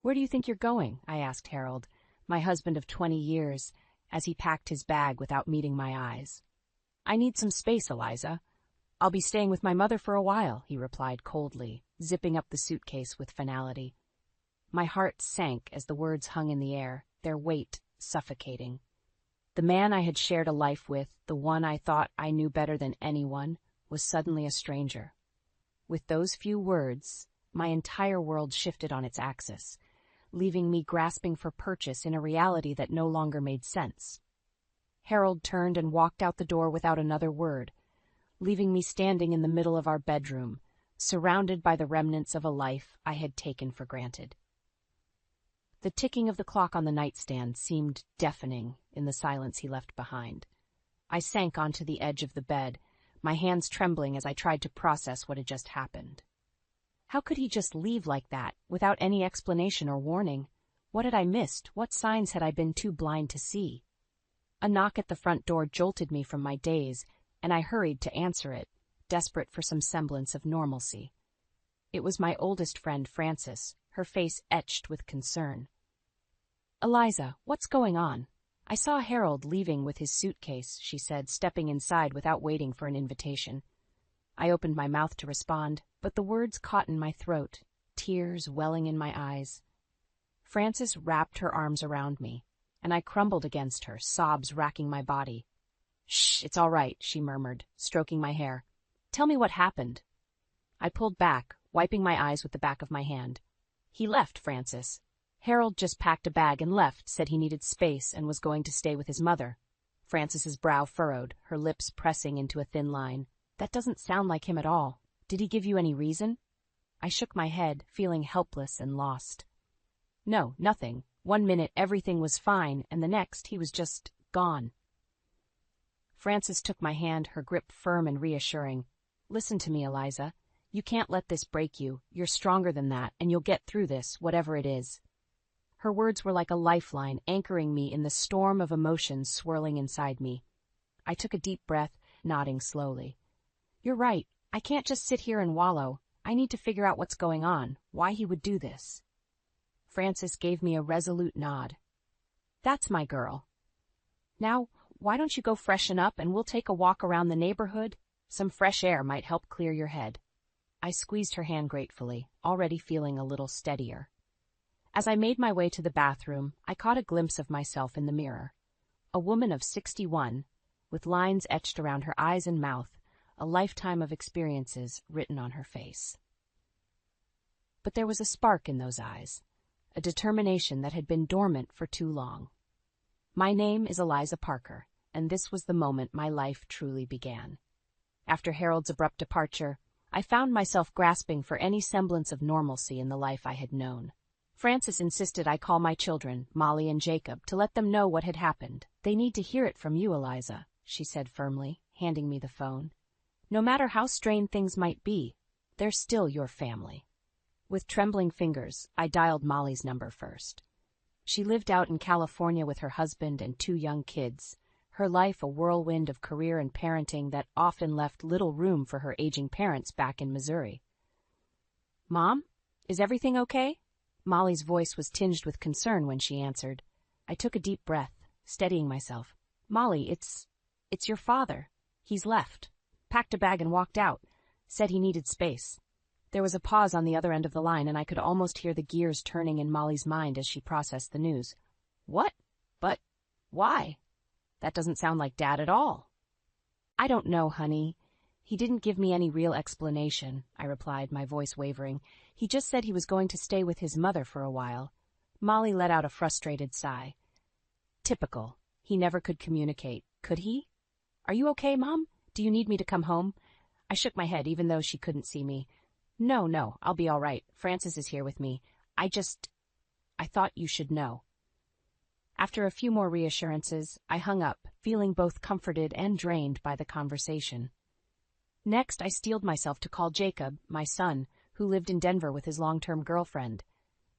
"Where do you think you're going?" I asked Harold, my husband of 20 years, as he packed his bag without meeting my eyes. "I need some space, Eliza. I'll be staying with my mother for a while," he replied coldly, zipping up the suitcase with finality. My heart sank as the words hung in the air, their weight suffocating. The man I had shared a life with, the one I thought I knew better than anyone, was suddenly a stranger. With those few words, my entire world shifted on its axis, leaving me grasping for purchase in a reality that no longer made sense. Harold turned and walked out the door without another word, leaving me standing in the middle of our bedroom, surrounded by the remnants of a life I had taken for granted. The ticking of the clock on the nightstand seemed deafening in the silence he left behind. I sank onto the edge of the bed, my hands trembling as I tried to process what had just happened. How could he just leave like that, without any explanation or warning? What had I missed? What signs had I been too blind to see? A knock at the front door jolted me from my daze, and I hurried to answer it, desperate for some semblance of normalcy. It was my oldest friend, Frances, her face etched with concern. "Eliza, what's going on? I saw Harold leaving with his suitcase," she said, stepping inside without waiting for an invitation. I opened my mouth to respond, but the words caught in my throat, tears welling in my eyes. Frances wrapped her arms around me, and I crumbled against her, sobs racking my body. "Shh, it's all right," she murmured, stroking my hair. "Tell me what happened." I pulled back, wiping my eyes with the back of my hand. "He left, Frances. Harold just packed a bag and left, said he needed space and was going to stay with his mother." Frances's brow furrowed, her lips pressing into a thin line. "That doesn't sound like him at all. Did he give you any reason?" I shook my head, feeling helpless and lost. "No, nothing. 1 minute everything was fine, and the next he was just gone." Frances took my hand, her grip firm and reassuring. "Listen to me, Eliza. You can't let this break you. You're stronger than that, and you'll get through this, whatever it is." Her words were like a lifeline, anchoring me in the storm of emotions swirling inside me. I took a deep breath, nodding slowly. "You're right. I can't just sit here and wallow. I need to figure out what's going on, why he would do this." Frances gave me a resolute nod. "That's my girl. Now, why don't you go freshen up and we'll take a walk around the neighborhood? Some fresh air might help clear your head." I squeezed her hand gratefully, already feeling a little steadier. As I made my way to the bathroom, I caught a glimpse of myself in the mirror. A woman of 61, with lines etched around her eyes and mouth, a lifetime of experiences written on her face. But there was a spark in those eyes, a determination that had been dormant for too long. My name is Eliza Parker, and this was the moment my life truly began. After Harold's abrupt departure, I found myself grasping for any semblance of normalcy in the life I had known. Frances insisted I call my children, Molly and Jacob, to let them know what had happened. "They need to hear it from you, Eliza," she said firmly, handing me the phone. "No matter how strained things might be, they're still your family." With trembling fingers, I dialed Molly's number first. She lived out in California with her husband and 2 young kids, her life a whirlwind of career and parenting that often left little room for her aging parents back in Missouri. "Mom, is everything okay?" Molly's voice was tinged with concern when she answered. I took a deep breath, steadying myself. "Molly, it's your father. He's left. Packed a bag and walked out. Said he needed space." There was a pause on the other end of the line, and I could almost hear the gears turning in Molly's mind as she processed the news. "What? But why? That doesn't sound like Dad at all." "I don't know, honey. He didn't give me any real explanation," I replied, my voice wavering. "He just said he was going to stay with his mother for a while." Molly let out a frustrated sigh. "Typical. He never could communicate, could he? Are you okay, Mom? Do you need me to come home?" I shook my head, even though she couldn't see me. No, I'll be all right. Frances is here with me. I thought you should know." After a few more reassurances, I hung up, feeling both comforted and drained by the conversation. Next, I steeled myself to call Jacob, my son, who lived in Denver with his long-term girlfriend.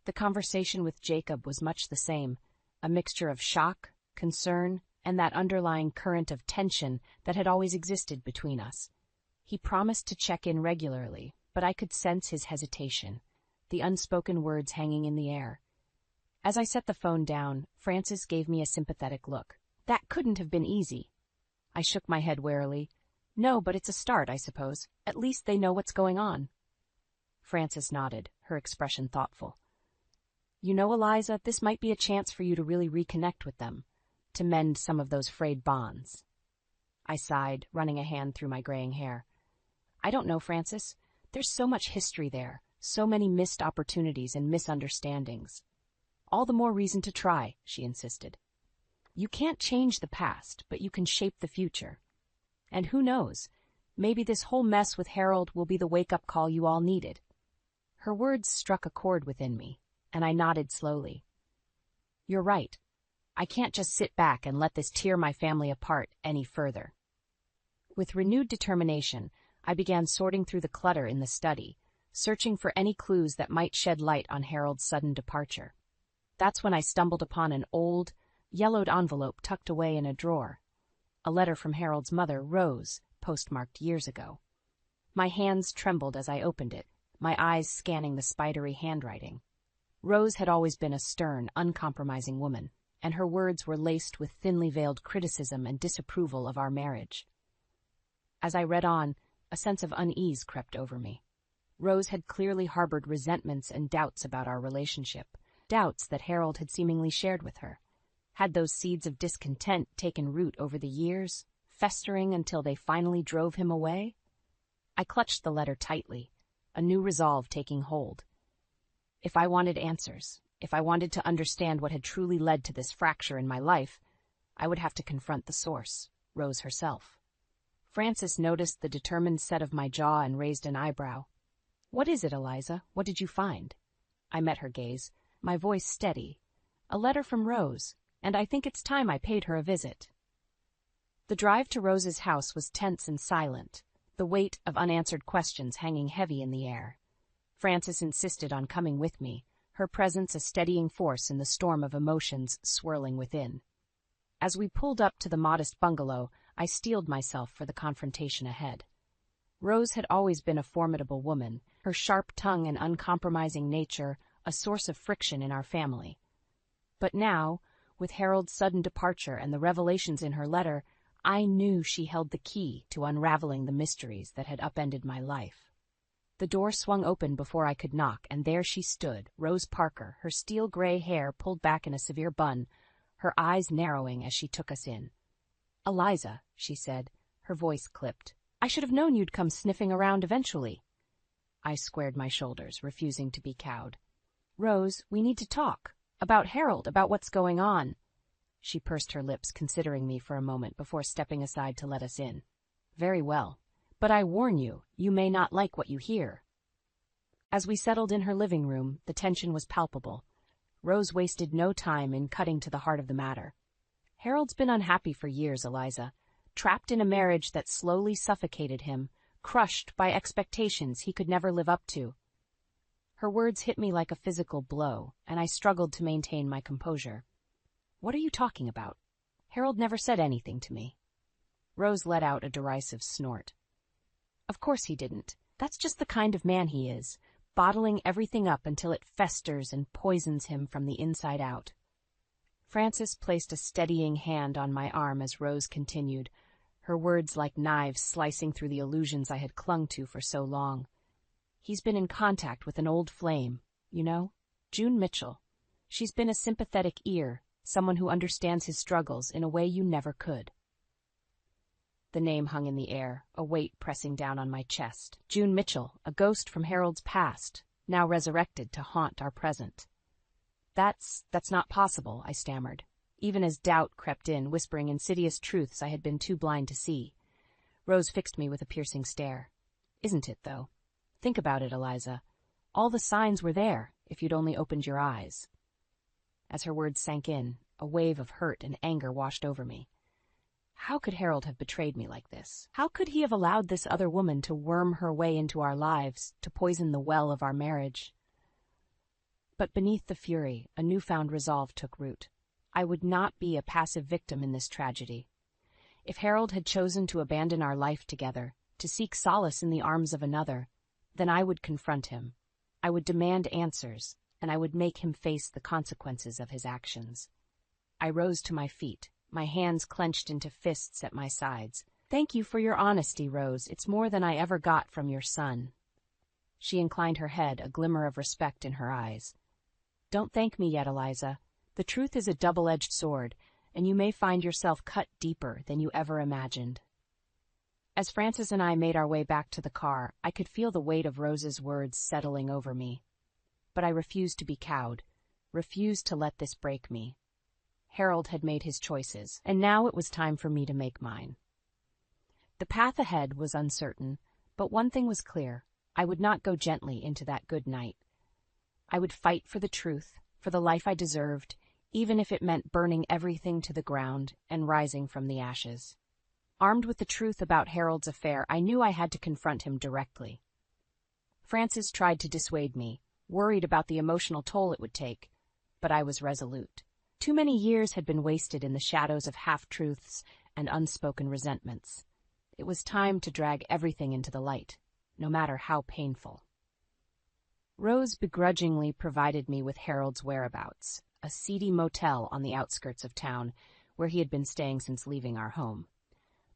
The conversation with Jacob was much the same, a mixture of shock, concern, and that underlying current of tension that had always existed between us. He promised to check in regularly, but I could sense his hesitation, the unspoken words hanging in the air. As I set the phone down, Francis gave me a sympathetic look. That couldn't have been easy. I shook my head warily. No, but it's a start, I suppose. At least they know what's going on. Francis nodded, her expression thoughtful. You know, Eliza, this might be a chance for you to really reconnect with them, to mend some of those frayed bonds. I sighed, running a hand through my graying hair. I don't know, Francis. There's so much history there, so many missed opportunities and misunderstandings. All the more reason to try, she insisted. You can't change the past, but you can shape the future. And who knows, maybe this whole mess with Harold will be the wake-up call you all needed. Her words struck a chord within me, and I nodded slowly. You're right. I can't just sit back and let this tear my family apart any further. With renewed determination, I began sorting through the clutter in the study, searching for any clues that might shed light on Harold's sudden departure. That's when I stumbled upon an old, yellowed envelope tucked away in a drawer. A letter from Harold's mother, Rose, postmarked years ago. My hands trembled as I opened it, my eyes scanning the spidery handwriting. Rose had always been a stern, uncompromising woman, and her words were laced with thinly veiled criticism and disapproval of our marriage. As I read on, a sense of unease crept over me. Rose had clearly harbored resentments and doubts about our relationship, doubts that Harold had seemingly shared with her. Had those seeds of discontent taken root over the years, festering until they finally drove him away? I clutched the letter tightly, a new resolve taking hold. If I wanted answers, if I wanted to understand what had truly led to this fracture in my life, I would have to confront the source, Rose herself. Francis noticed the determined set of my jaw and raised an eyebrow. What is it, Eliza? What did you find? I met her gaze, my voice steady. A letter from Rose, and I think it's time I paid her a visit. The drive to Rose's house was tense and silent, the weight of unanswered questions hanging heavy in the air. Francis insisted on coming with me, her presence a steadying force in the storm of emotions swirling within. As we pulled up to the modest bungalow, I steeled myself for the confrontation ahead. Rose had always been a formidable woman, her sharp tongue and uncompromising nature a source of friction in our family. But now, with Harold's sudden departure and the revelations in her letter, I knew she held the key to unraveling the mysteries that had upended my life. The door swung open before I could knock, and there she stood, Rose Parker, her steel-gray hair pulled back in a severe bun, her eyes narrowing as she took us in. "Eliza," she said, her voice clipped, "I should have known you'd come sniffing around eventually." I squared my shoulders, refusing to be cowed. "Rose, we need to talk. About Harold, about what's going on." She pursed her lips, considering me for a moment before stepping aside to let us in. "Very well. But I warn you, you may not like what you hear." As we settled in her living room, the tension was palpable. Rose wasted no time in cutting to the heart of the matter. "Harold's been unhappy for years, Eliza, trapped in a marriage that slowly suffocated him, crushed by expectations he could never live up to." Her words hit me like a physical blow, and I struggled to maintain my composure. "What are you talking about? Harold never said anything to me." Rose let out a derisive snort. "Of course he didn't. That's just the kind of man he is, bottling everything up until it festers and poisons him from the inside out." Francis placed a steadying hand on my arm as Rose continued, her words like knives slicing through the illusions I had clung to for so long. "He's been in contact with an old flame, you know, June Mitchell. She's been a sympathetic ear, someone who understands his struggles in a way you never could." The name hung in the air, a weight pressing down on my chest. June Mitchell, a ghost from Harold's past, now resurrected to haunt our present. That's not possible," I stammered, even as doubt crept in, whispering insidious truths I had been too blind to see. Rose fixed me with a piercing stare. "Isn't it, though? Think about it, Eliza. All the signs were there, if you'd only opened your eyes." As her words sank in, a wave of hurt and anger washed over me. How could Harold have betrayed me like this? How could he have allowed this other woman to worm her way into our lives, to poison the well of our marriage? But beneath the fury, a newfound resolve took root. I would not be a passive victim in this tragedy. If Harold had chosen to abandon our life together, to seek solace in the arms of another, then I would confront him. I would demand answers, and I would make him face the consequences of his actions. I rose to my feet, my hands clenched into fists at my sides. "Thank you for your honesty, Rose. It's more than I ever got from your son." She inclined her head, a glimmer of respect in her eyes. "Don't thank me yet, Eliza. The truth is a double-edged sword, and you may find yourself cut deeper than you ever imagined." As Frances and I made our way back to the car, I could feel the weight of Rose's words settling over me. But I refused to be cowed, refused to let this break me. Harold had made his choices, and now it was time for me to make mine. The path ahead was uncertain, but one thing was clear: I would not go gently into that good night. I would fight for the truth, for the life I deserved, even if it meant burning everything to the ground and rising from the ashes. Armed with the truth about Harold's affair, I knew I had to confront him directly. Frances tried to dissuade me, worried about the emotional toll it would take, but I was resolute. Too many years had been wasted in the shadows of half-truths and unspoken resentments. It was time to drag everything into the light, no matter how painful. Rose begrudgingly provided me with Harold's whereabouts, a seedy motel on the outskirts of town, where he had been staying since leaving our home.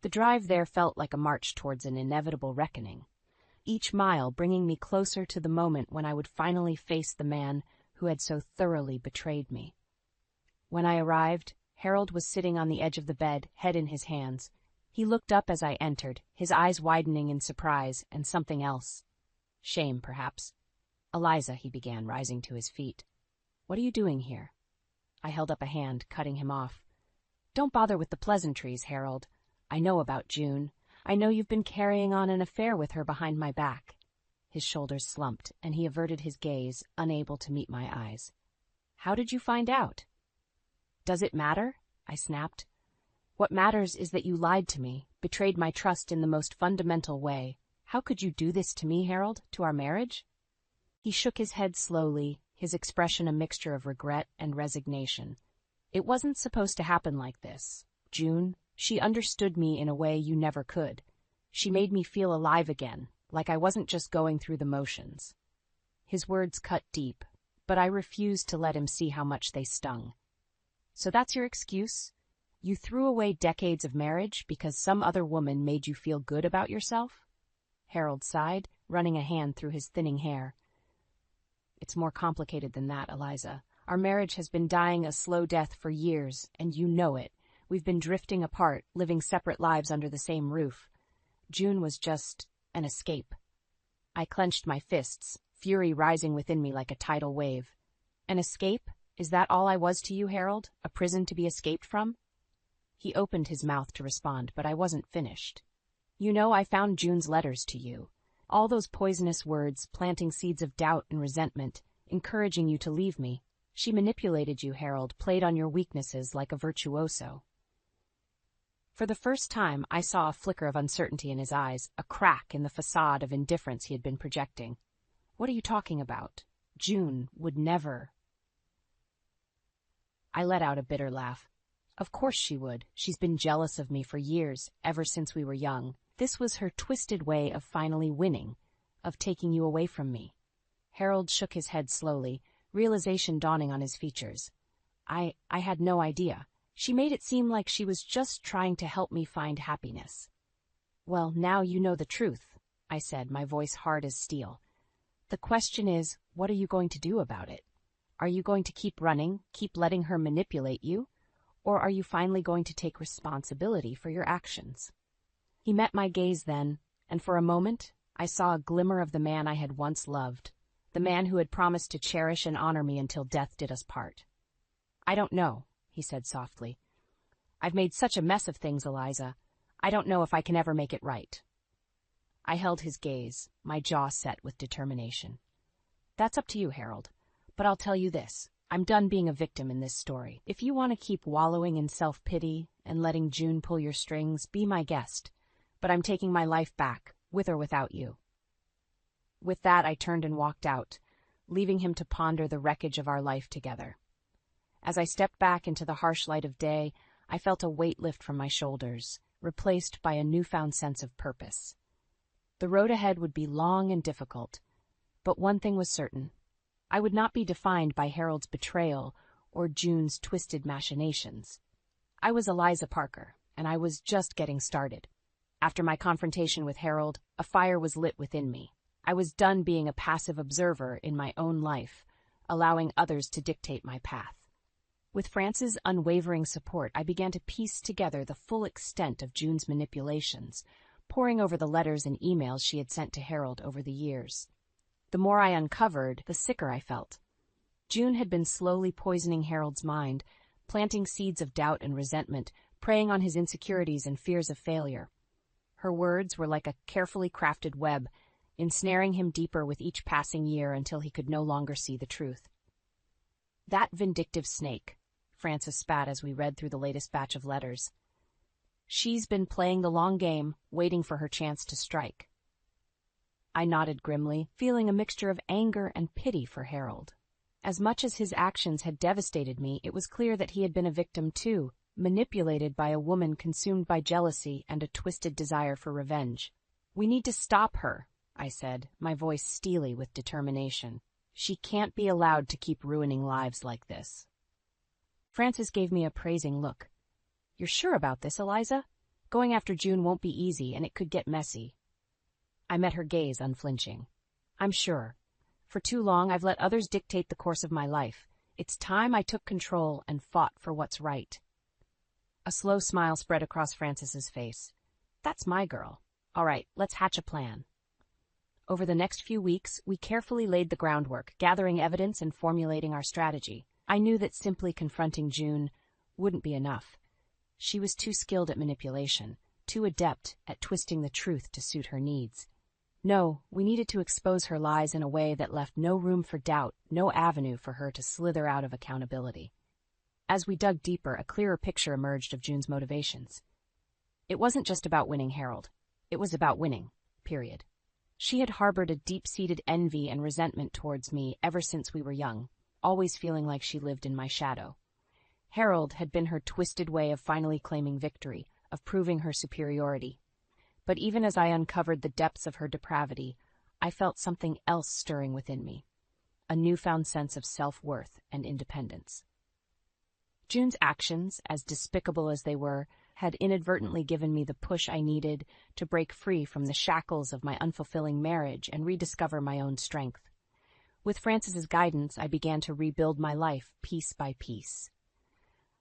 The drive there felt like a march towards an inevitable reckoning, each mile bringing me closer to the moment when I would finally face the man who had so thoroughly betrayed me. When I arrived, Harold was sitting on the edge of the bed, head in his hands. He looked up as I entered, his eyes widening in surprise and something else. Shame, perhaps. "Eliza," he began, rising to his feet. "What are you doing here?" I held up a hand, cutting him off. "Don't bother with the pleasantries, Harold. I know about June. I know you've been carrying on an affair with her behind my back." His shoulders slumped, and he averted his gaze, unable to meet my eyes. "How did you find out?" "Does it matter?" I snapped. "What matters is that you lied to me, betrayed my trust in the most fundamental way. How could you do this to me, Harold, to our marriage?" He shook his head slowly, his expression a mixture of regret and resignation. "It wasn't supposed to happen like this. June, she understood me in a way you never could. She made me feel alive again, like I wasn't just going through the motions." His words cut deep, but I refused to let him see how much they stung. "So that's your excuse? You threw away decades of marriage because some other woman made you feel good about yourself?" Harold sighed, running a hand through his thinning hair. "It's more complicated than that, Eliza. Our marriage has been dying a slow death for years, and you know it. We've been drifting apart, living separate lives under the same roof. June was just an escape." I clenched my fists, fury rising within me like a tidal wave. "An escape? Is that all I was to you, Harold? A prison to be escaped from?" He opened his mouth to respond, but I wasn't finished. "You know, I found June's letters to you. All those poisonous words, planting seeds of doubt and resentment, encouraging you to leave me. She manipulated you, Harold, played on your weaknesses like a virtuoso." For the first time, I saw a flicker of uncertainty in his eyes, a crack in the facade of indifference he had been projecting. "What are you talking about? June would never—" I let out a bitter laugh. "Of course she would. She's been jealous of me for years, ever since we were young. This was her twisted way of finally winning, of taking you away from me." Harold shook his head slowly, realization dawning on his features. I had no idea. She made it seem like she was just trying to help me find happiness." "Well, now you know the truth," I said, my voice hard as steel. "The question is, what are you going to do about it? Are you going to keep running, keep letting her manipulate you? Or are you finally going to take responsibility for your actions?" He met my gaze then, and for a moment, I saw a glimmer of the man I had once loved, the man who had promised to cherish and honor me until death did us part. "I don't know," he said softly. "I've made such a mess of things, Eliza. I don't know if I can ever make it right." I held his gaze, my jaw set with determination. "That's up to you, Harold. But I'll tell you this. I'm done being a victim in this story. If you want to keep wallowing in self-pity and letting June pull your strings, be my guest. But I'm taking my life back, with or without you." With that, I turned and walked out, leaving him to ponder the wreckage of our life together. As I stepped back into the harsh light of day, I felt a weight lift from my shoulders, replaced by a newfound sense of purpose. The road ahead would be long and difficult, but one thing was certain. I would not be defined by Harold's betrayal or June's twisted machinations. I was Eliza Parker, and I was just getting started. After my confrontation with Harold, a fire was lit within me. I was done being a passive observer in my own life, allowing others to dictate my path. With France's unwavering support, I began to piece together the full extent of June's manipulations, poring over the letters and emails she had sent to Harold over the years. The more I uncovered, the sicker I felt. June had been slowly poisoning Harold's mind, planting seeds of doubt and resentment, preying on his insecurities and fears of failure. Her words were like a carefully crafted web, ensnaring him deeper with each passing year until he could no longer see the truth. That vindictive snake, Frances spat as we read through the latest batch of letters. She's been playing the long game, waiting for her chance to strike. I nodded grimly, feeling a mixture of anger and pity for Harold. As much as his actions had devastated me, it was clear that he had been a victim too, manipulated by a woman consumed by jealousy and a twisted desire for revenge. "We need to stop her," I said, my voice steely with determination. "She can't be allowed to keep ruining lives like this." Frances gave me a praising look. "You're sure about this, Eliza? Going after June won't be easy, and it could get messy." I met her gaze unflinching. "I'm sure. For too long, I've let others dictate the course of my life. It's time I took control and fought for what's right." A slow smile spread across Frances's face. "That's my girl. All right, let's hatch a plan." Over the next few weeks, we carefully laid the groundwork, gathering evidence and formulating our strategy. I knew that simply confronting June wouldn't be enough. She was too skilled at manipulation, too adept at twisting the truth to suit her needs. No, we needed to expose her lies in a way that left no room for doubt, no avenue for her to slither out of accountability. As we dug deeper, a clearer picture emerged of June's motivations. It wasn't just about winning Harold. It was about winning, period. She had harbored a deep-seated envy and resentment towards me ever since we were young, always feeling like she lived in my shadow. Harold had been her twisted way of finally claiming victory, of proving her superiority. But even as I uncovered the depths of her depravity, I felt something else stirring within me, a newfound sense of self-worth and independence. June's actions, as despicable as they were, had inadvertently given me the push I needed to break free from the shackles of my unfulfilling marriage and rediscover my own strength. With Frances's guidance, I began to rebuild my life piece by piece.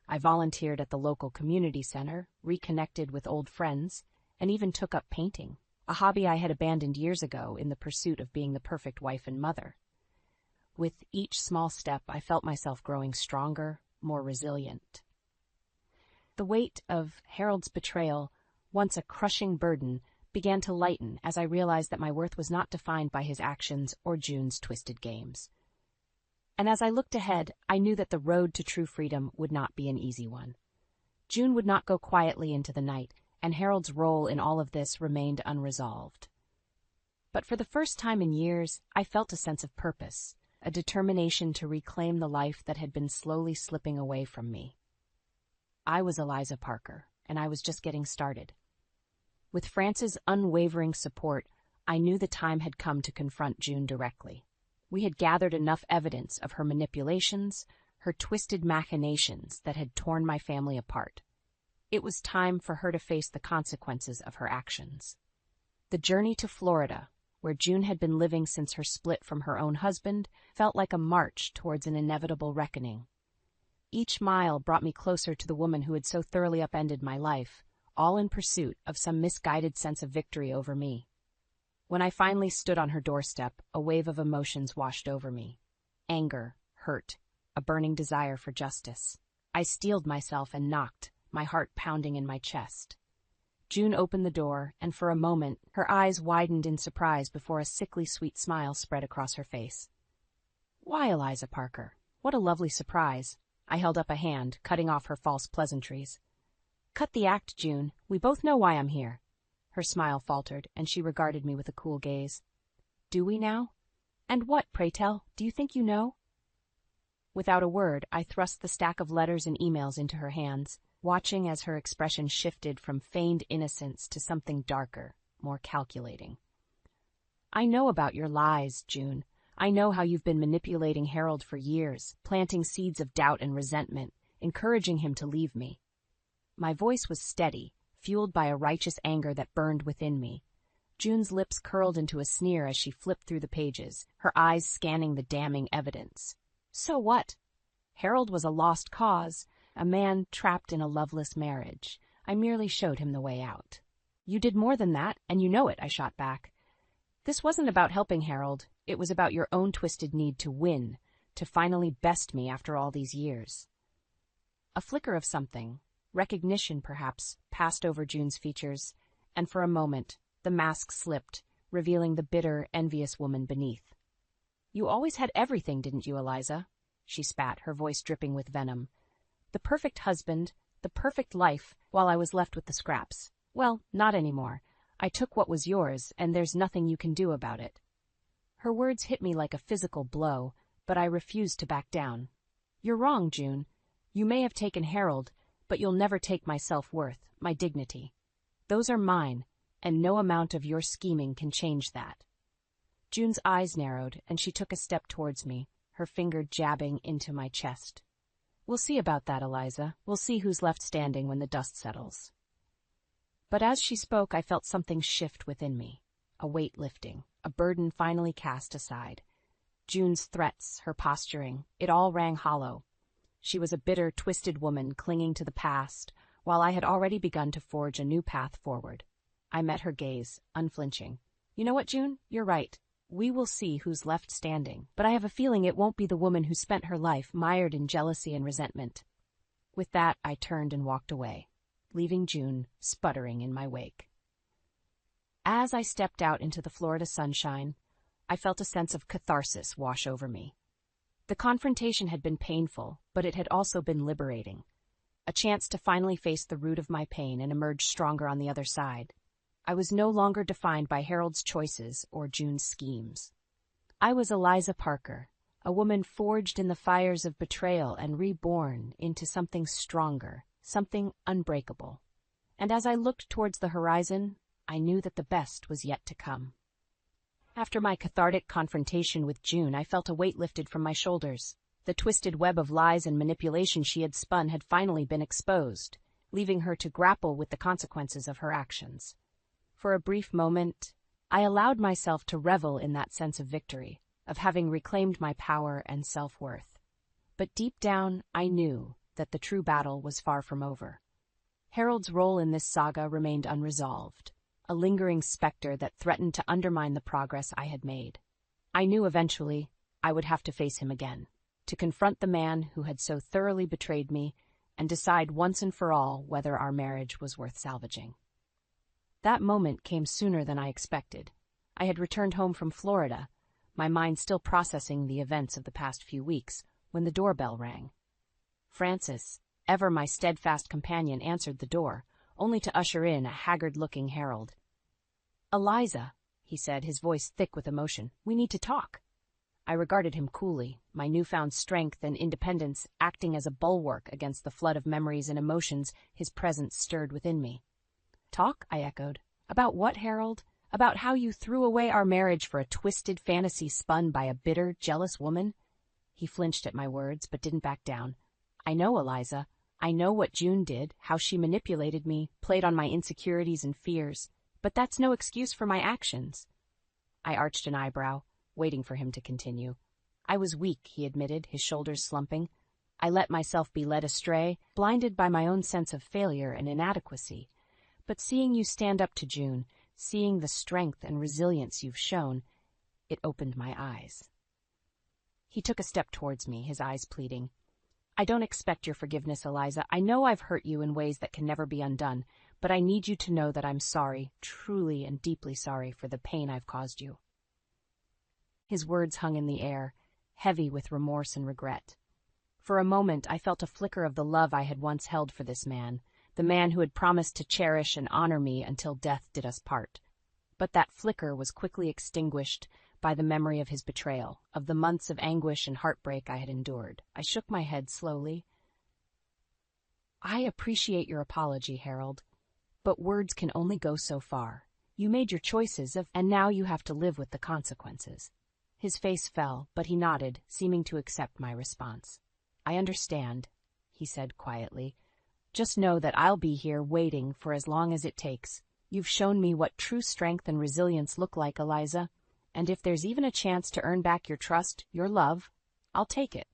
I volunteered at the local community center, reconnected with old friends, and even took up painting, a hobby I had abandoned years ago in the pursuit of being the perfect wife and mother. With each small step, I felt myself growing stronger, more resilient. The weight of Harold's betrayal, once a crushing burden, began to lighten as I realized that my worth was not defined by his actions or June's twisted games. And as I looked ahead, I knew that the road to true freedom would not be an easy one. June would not go quietly into the night, and Harold's role in all of this remained unresolved. But for the first time in years, I felt a sense of purpose, a determination to reclaim the life that had been slowly slipping away from me. I was Eliza Parker, and I was just getting started. With France's unwavering support, I knew the time had come to confront June directly. We had gathered enough evidence of her manipulations, her twisted machinations that had torn my family apart. It was time for her to face the consequences of her actions. The journey to Florida, where June had been living since her split from her own husband, felt like a march towards an inevitable reckoning. Each mile brought me closer to the woman who had so thoroughly upended my life, all in pursuit of some misguided sense of victory over me. When I finally stood on her doorstep, a wave of emotions washed over me. Anger, hurt, a burning desire for justice. I steeled myself and knocked, my heart pounding in my chest. June opened the door, and for a moment, her eyes widened in surprise before a sickly sweet smile spread across her face. "Why, Eliza Parker? What a lovely surprise." I held up a hand, cutting off her false pleasantries. "Cut the act, June. We both know why I'm here." Her smile faltered, and she regarded me with a cool gaze. "Do we now? And what, pray tell, do you think you know?" Without a word, I thrust the stack of letters and emails into her hands, watching as her expression shifted from feigned innocence to something darker, more calculating. "I know about your lies, June. I know how you've been manipulating Harold for years, planting seeds of doubt and resentment, encouraging him to leave me. My voice was steady, fueled by a righteous anger that burned within me. June's lips curled into a sneer as she flipped through the pages, her eyes scanning the damning evidence. So what? Harold was a lost cause, a man trapped in a loveless marriage. I merely showed him the way out. You did more than that, and you know it, I shot back. This wasn't about helping Harold. It was about your own twisted need to win, to finally best me after all these years. A flicker of something, recognition perhaps, passed over June's features, and for a moment, the mask slipped, revealing the bitter, envious woman beneath. You always had everything, didn't you, Eliza? She spat, her voice dripping with venom. The perfect husband, the perfect life, while I was left with the scraps. Well, not anymore. I took what was yours, and there's nothing you can do about it. Her words hit me like a physical blow, but I refused to back down. You're wrong, June. You may have taken Harold, but you'll never take my self-worth, my dignity. Those are mine, and no amount of your scheming can change that. June's eyes narrowed, and she took a step towards me, her finger jabbing into my chest. We'll see about that, Eliza. We'll see who's left standing when the dust settles. But as she spoke, I felt something shift within me, a weight lifting, a burden finally cast aside. June's threats, her posturing, it all rang hollow. She was a bitter, twisted woman clinging to the past, while I had already begun to forge a new path forward. I met her gaze, unflinching. You know what, June? You're right. We will see who's left standing, but I have a feeling it won't be the woman who spent her life mired in jealousy and resentment. With that, I turned and walked away, leaving June sputtering in my wake. As I stepped out into the Florida sunshine, I felt a sense of catharsis wash over me. The confrontation had been painful, but it had also been liberating. A chance to finally face the root of my pain and emerge stronger on the other side. I was no longer defined by Harold's choices or June's schemes. I was Eliza Parker, a woman forged in the fires of betrayal and reborn into something stronger, something unbreakable. And as I looked towards the horizon, I knew that the best was yet to come. After my cathartic confrontation with June, I felt a weight lifted from my shoulders. The twisted web of lies and manipulation she had spun had finally been exposed, leaving her to grapple with the consequences of her actions. For a brief moment, I allowed myself to revel in that sense of victory, of having reclaimed my power and self-worth. But deep down, I knew that the true battle was far from over. Harold's role in this saga remained unresolved, a lingering specter that threatened to undermine the progress I had made. I knew eventually I would have to face him again, to confront the man who had so thoroughly betrayed me and decide once and for all whether our marriage was worth salvaging. That moment came sooner than I expected. I had returned home from Florida, my mind still processing the events of the past few weeks, when the doorbell rang. Francis, ever my steadfast companion, answered the door, only to usher in a haggard-looking Harold. "Eliza," he said, his voice thick with emotion, "we need to talk." I regarded him coolly, my newfound strength and independence acting as a bulwark against the flood of memories and emotions his presence stirred within me. "Talk?" I echoed. "About what, Harold? About how you threw away our marriage for a twisted fantasy spun by a bitter, jealous woman?" He flinched at my words, but didn't back down. "I know, Eliza. I know what June did, how she manipulated me, played on my insecurities and fears. But that's no excuse for my actions." I arched an eyebrow, waiting for him to continue. "I was weak," he admitted, his shoulders slumping. "I let myself be led astray, blinded by my own sense of failure and inadequacy. But seeing you stand up to June, seeing the strength and resilience you've shown, it opened my eyes." He took a step towards me, his eyes pleading. "I don't expect your forgiveness, Eliza. I know I've hurt you in ways that can never be undone, but I need you to know that I'm sorry, truly and deeply sorry for the pain I've caused you." His words hung in the air, heavy with remorse and regret. For a moment, I felt a flicker of the love I had once held for this man, the man who had promised to cherish and honor me until death did us part. But that flicker was quickly extinguished by the memory of his betrayal, of the months of anguish and heartbreak I had endured. I shook my head slowly. "I appreciate your apology, Harold, but words can only go so far. You made your choices, and now you have to live with the consequences." His face fell, but he nodded, seeming to accept my response. "I understand," he said quietly. "Just know that I'll be here waiting for as long as it takes. You've shown me what true strength and resilience look like, Eliza, and if there's even a chance to earn back your trust, your love, I'll take it."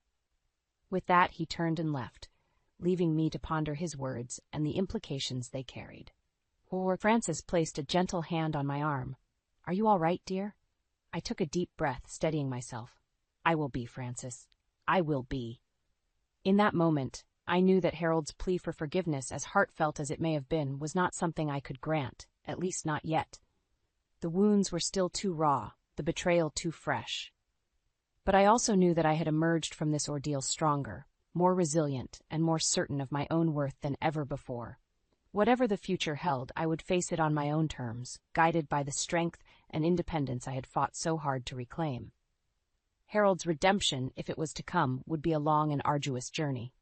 With that, he turned and left, leaving me to ponder his words and the implications they carried. Francis placed a gentle hand on my arm. "Are you all right, dear?" I took a deep breath, steadying myself. "I will be, Francis. I will be." In that moment, I knew that Harold's plea for forgiveness, as heartfelt as it may have been, was not something I could grant, at least not yet. The wounds were still too raw, the betrayal too fresh. But I also knew that I had emerged from this ordeal stronger, more resilient, and more certain of my own worth than ever before. Whatever the future held, I would face it on my own terms, guided by the strength and independence I had fought so hard to reclaim. Harold's redemption, if it was to come, would be a long and arduous journey.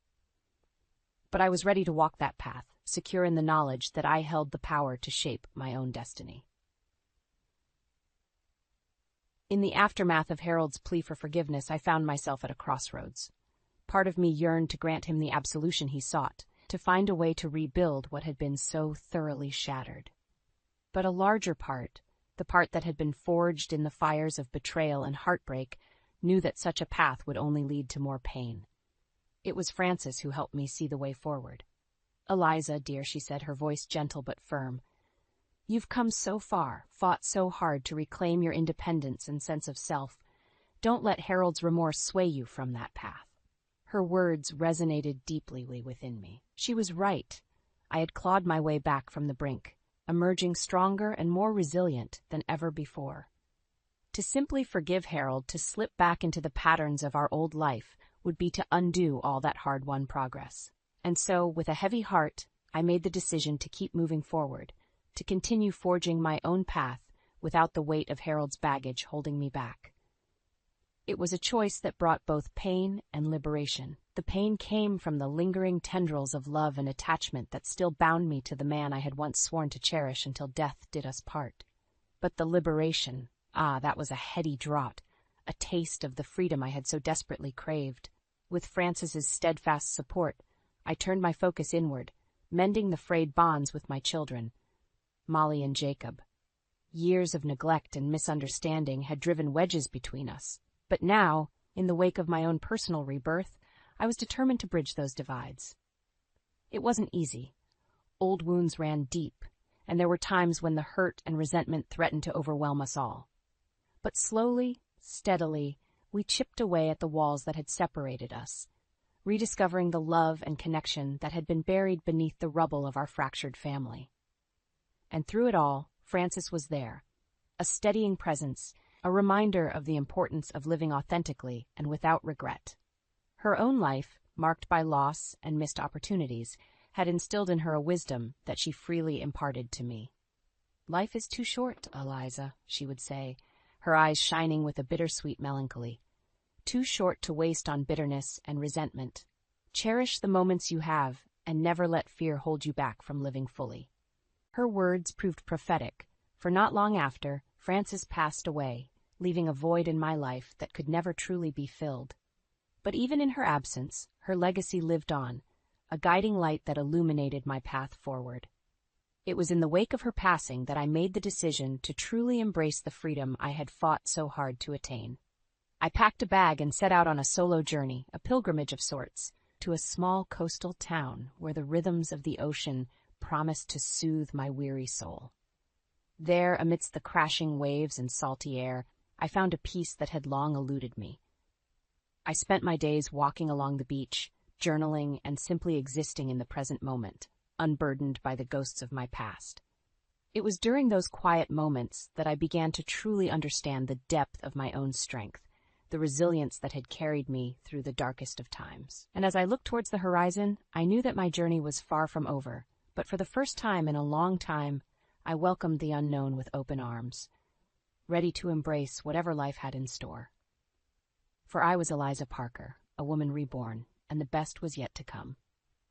But I was ready to walk that path, secure in the knowledge that I held the power to shape my own destiny. In the aftermath of Harold's plea for forgiveness, I found myself at a crossroads. Part of me yearned to grant him the absolution he sought, to find a way to rebuild what had been so thoroughly shattered. But a larger part, the part that had been forged in the fires of betrayal and heartbreak, knew that such a path would only lead to more pain. It was Francis who helped me see the way forward. "Eliza, dear," she said, her voice gentle but firm, "you've come so far, fought so hard to reclaim your independence and sense of self. Don't let Harold's remorse sway you from that path." Her words resonated deeply within me. She was right. I had clawed my way back from the brink, emerging stronger and more resilient than ever before. To simply forgive Harold, to slip back into the patterns of our old life, would be to undo all that hard-won progress. And so, with a heavy heart, I made the decision to keep moving forward, to continue forging my own path without the weight of Harold's baggage holding me back. It was a choice that brought both pain and liberation. The pain came from the lingering tendrils of love and attachment that still bound me to the man I had once sworn to cherish until death did us part. But the liberation, that was a heady draught, a taste of the freedom I had so desperately craved. With Francis's steadfast support, I turned my focus inward, mending the frayed bonds with my children, Molly and Jacob. Years of neglect and misunderstanding had driven wedges between us. But now, in the wake of my own personal rebirth, I was determined to bridge those divides. It wasn't easy. Old wounds ran deep, and there were times when the hurt and resentment threatened to overwhelm us all. But slowly, steadily, we chipped away at the walls that had separated us, rediscovering the love and connection that had been buried beneath the rubble of our fractured family. And through it all, Francis was there, a steadying presence, a reminder of the importance of living authentically and without regret. Her own life, marked by loss and missed opportunities, had instilled in her a wisdom that she freely imparted to me. "Life is too short, Eliza," she would say, her eyes shining with a bittersweet melancholy. "Too short to waste on bitterness and resentment. Cherish the moments you have, and never let fear hold you back from living fully." Her words proved prophetic, for not long after, Francis passed away, leaving a void in my life that could never truly be filled. But even in her absence, her legacy lived on, a guiding light that illuminated my path forward. It was in the wake of her passing that I made the decision to truly embrace the freedom I had fought so hard to attain. I packed a bag and set out on a solo journey, a pilgrimage of sorts, to a small coastal town where the rhythms of the ocean promised to soothe my weary soul. There, amidst the crashing waves and salty air, I found a peace that had long eluded me. I spent my days walking along the beach, journaling and simply existing in the present moment, unburdened by the ghosts of my past. It was during those quiet moments that I began to truly understand the depth of my own strength, the resilience that had carried me through the darkest of times. And as I looked towards the horizon, I knew that my journey was far from over, but for the first time in a long time, I welcomed the unknown with open arms, ready to embrace whatever life had in store. For I was Eliza Parker, a woman reborn, and the best was yet to come.